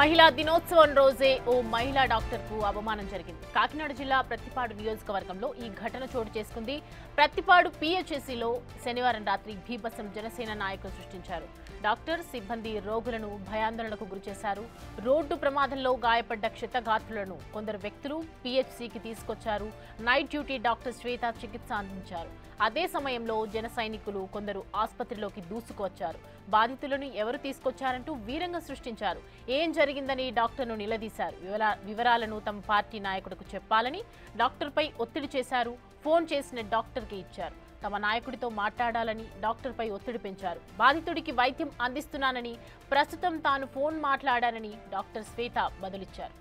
మహిళా దినోత్సవం రోజే ఓ మహిళా డాక్టర్కు అవమానం జరిగింది. కాకినాడ జిల్లా ప్రత్తిపాడు నియోజకవర్గంలో ఈ ఘటన చోటు చేసుకుంది. ప్రత్తిపాడు పిహెచ్సిలో శనివారం రాత్రి భీభత్సం జనసేన నాయకులు సృష్టించారు. డాక్టర్ సిబ్బంది రోగులను భయాందోళనకు గురిచేశారు. రోడ్డు ప్రమాదంలో గాయపడ్డ క్షతగాత్రులను కొందరు వ్యక్తులు పిహెచ్సికి తీసుకొచ్చారు. నైట్ డ్యూటీ డాక్టర్ శ్వేత చికిత్స అందించారు. అదే సమయంలో జన సైనికులు కొందరు ఆసుపత్రిలోకి దూసుకువచ్చారు. బాధితులను ఎవరు తీసుకొచ్చారంటూ వీరంగం సృష్టించారు. ఏం జరిగిందని డాక్టర్ను నిలదీశారు. వివరాలను తమ పార్టీ నాయకుడికి చెప్పాలని డాక్టర్పై ఒత్తిడి చేశారు. ఫోన్ చేసిన డాక్టర్కి ఇచ్చారు. తమ నాయకుడితో మాట్లాడాలని డాక్టర్పై ఒత్తిడి పెంచారు. బాధితుడికి వైద్యం అందిస్తున్నానని, ప్రస్తుతం తాను ఫోన్ మాట్లాడానని డాక్టర్ శ్వేత బదులిచ్చారు.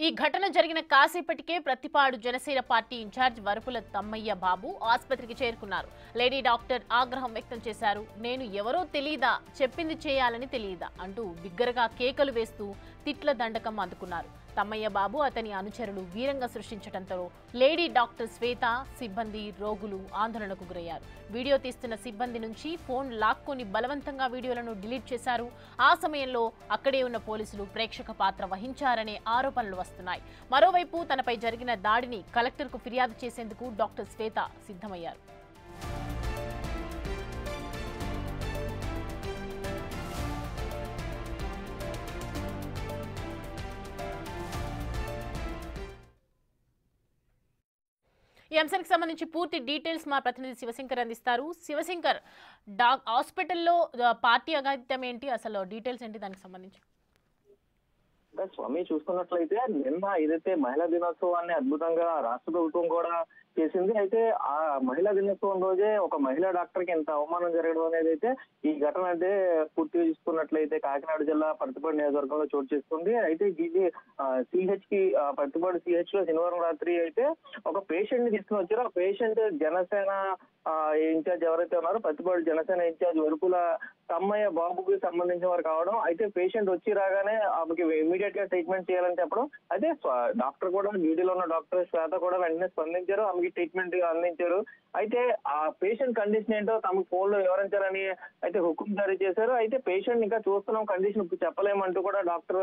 ఈ ఘటన జరిగిన కాసేపటికే ప్రత్తిపాడు జనసేన పార్టీ ఇన్ఛార్జ్ వరపుల తమ్మయ్య బాబు ఆసుపత్రికి చేరుకున్నారు. లేడీ డాక్టర్ ఆగ్రహం వ్యక్తం చేశారు. నేను ఎవరో తెలీదా, చెప్పింది చేయాలని తెలియదా అంటూ బిగ్గరగా కేకలు వేస్తూ తిట్ల దండకం అందుకున్నారు. తమ్మయ్య బాబు అతని అనుచరులు వీరంగా సృష్టించడంతో లేడీ డాక్టర్ శ్వేత, సిబ్బంది, రోగులు ఆందోళనకు గురయ్యారు. వీడియో తీస్తున్న సిబ్బంది నుంచి ఫోన్ లాక్కొని బలవంతంగా వీడియోలను డిలీట్ చేశారు. ఆ సమయంలో అక్కడే ఉన్న పోలీసులు ప్రేక్షక పాత్ర వహించారనే ఆరోపణలు వస్తున్నాయి. మరోవైపు తనపై జరిగిన దాడిని కలెక్టర్కు ఫిర్యాదు చేసేందుకు డాక్టర్ శ్వేత సిద్ధమయ్యారు. ఈ అంశానికి సంబంధించి పూర్తి డీటెయిల్స్ మా ప్రతినిధి శివశంకర్ అందిస్తారు. శివశంకర్, హాస్పిటల్లో పార్టీ అఘాయిత్యం ఏంటి, అసలు డీటెయిల్స్ ఏంటి దానికి సంబంధించి? స్వామి, చూసుకున్నట్లయితే నిన్న ఏదైతే మహిళా దినోత్సవాన్ని అద్భుతంగా రాష్ట్ర ప్రభుత్వం కూడా చేసింది. అయితే ఆ మహిళా దినోత్సవం రోజే ఒక మహిళా డాక్టర్ కి ఎంత అవమానం జరగడం అనేది అయితే ఈ ఘటన అయితే పూర్తిగా చూసుకున్నట్లయితే కాకినాడ జిల్లా ప్రత్తిపాడు నియోజకవర్గంలో చోటు చేసుకుంది. అయితే ఇది సిహెచ్ కి ప్రత్తిపాడు సిహెచ్ లో శనివారం రాత్రి అయితే ఒక పేషెంట్ ని తీసుకుని వచ్చారు. ఆ పేషెంట్ జనసేన ఇన్ఛార్జ్ ఎవరైతే ఉన్నారో ప్రత్తిపాడు జనసేన ఇన్ఛార్జ్ వరపుల తమ్మయ్య బాబుకి సంబంధించిన వారు కావడం. అయితే పేషెంట్ వచ్చి రాగానే ఆమెకి ఇమీడియట్ గా ట్రీట్మెంట్ చేయాలని చెప్పడం. అయితే డాక్టర్ కూడా, డ్యూటీలో ఉన్న డాక్టర్ శ్వేత కూడా వెంటనే స్పందించారు, ఆమెకి ట్రీట్మెంట్ అందించారు. అయితే ఆ పేషెంట్ కండిషన్ ఏంటో తమకు ఫోన్ లో వివరించాలని అయితే హుకుం జారీ చేశారు. అయితే పేషెంట్ ఇంకా చూస్తున్నాం, కండిషన్ ఇప్పుడు చెప్పలేమంటూ కూడా డాక్టర్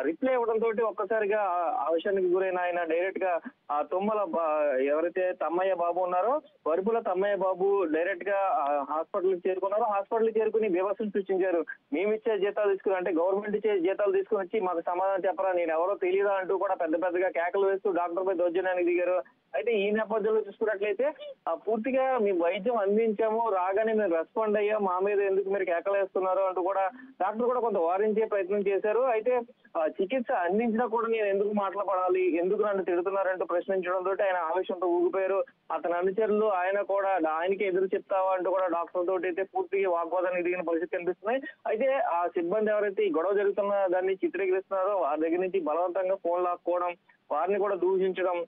రిప్లై ఇవ్వడంతో ఒక్కసారిగా ఆ విషయానికి గురైన ఆయన డైరెక్ట్ గా తుమ్మల ఎవరైతే తమ్మయ్య బాబు ఉన్నారో వరపుల తమ్మయ్య బాబు డైరెక్ట్ గా హాస్పిటల్ కి చేరుకున్నారు. హాస్పిటల్ చేరుకుని బీభత్సం సృష్టించారు. మేమిచ్చే జీతాలు తీసుకుని, అంటే గవర్నమెంట్ ఇచ్చే జీతాలు తీసుకుని వచ్చి మాకు సమాధానం చెప్పరా, నేను ఎవరో తెలియదా అంటూ కూడా పెద్ద పెద్దగా కేకలు వేస్తూ డాక్టర్ పై దౌర్జన్యానికి దిగారు. అయితే ఈ నేపథ్యంలో చూసుకున్నట్లయితే పూర్తిగా మేము వైద్యం అందించాము, రాగానే మేము రెస్పాండ్ అయ్యాం, మా మీద ఎందుకు మీరు కేకలు వేస్తున్నారు అంటూ కూడా డాక్టర్ కూడా కొంత వారించే ప్రయత్నం చేశారు. అయితే చికిత్స అందించినా కూడా నేను ఎందుకు మాట్లాడాలి, ఎందుకు నన్ను తిడుతున్నారంటూ ప్రశ్నించడంతో ఆయన ఆవేశంతో ఊగిపోయారు. అతని అనుచరులు ఆయన కూడా ఆయనకి ఎదురు చెప్తావా అంటూ కూడా డాక్టర్ తోటి అయితే పూర్తిగా వాగ్వాదానికి దిగిన పరిస్థితి కనిపిస్తున్నాయి. అయితే ఆ సిబ్బంది ఎవరైతే ఈ గొడవ జరుగుతున్న దాన్ని చిత్రీకరిస్తున్నారో వారి దగ్గర నుంచి బలవంతంగా ఫోన్ లాక్కోవడం, వారిని కూడా దూషించడం,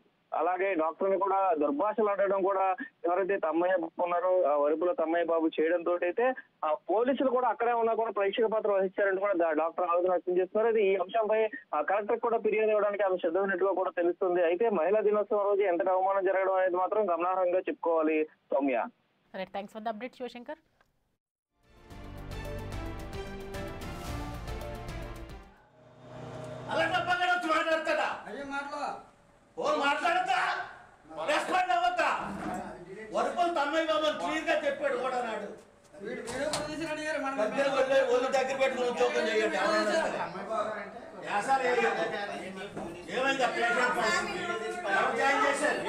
అలాగే డాక్టర్ ని కూడా దుర్భాషలు ఆడడం కూడా ఎవరైతే తమ్మయ్య బాబు ఉన్నారో వరపుల తమ్మయ్య బాబు చేయడంతో అయితే ఆ పోలీసులు కూడా అక్కడే ఉన్నా కూడా ప్రేక్షక పాత్ర వహించారంటూ కూడా డాక్టర్ ఆవేదన వ్యక్తం చేస్తున్నారు. అయితే ఈ అంశంపై కలెక్టర్ కూడా ఫిర్యాదు ఇవ్వడానికి ఆమె సిద్ధమైనట్టుగా కూడా తెలుస్తుంది. అయితే మహిళా దినోత్సవం రోజు ఎంత అవమానం జరగడం అనేది మాత్రం గమనార్హంగా చెప్పుకోవాలి. Soumya, thanks for the update Shivashankar. మాట్లాడతా రెస్పాండ్ అవ్వద్దా? వరపుల తమ్మయ్య బాబు క్లియర్ గా చెప్పాడు కూడా నాడు. ఒళ్ళు దగ్గర పెట్టుకుని ఉద్యోగం చేయండి. ఏమైంది? జాయిన్ చేశారు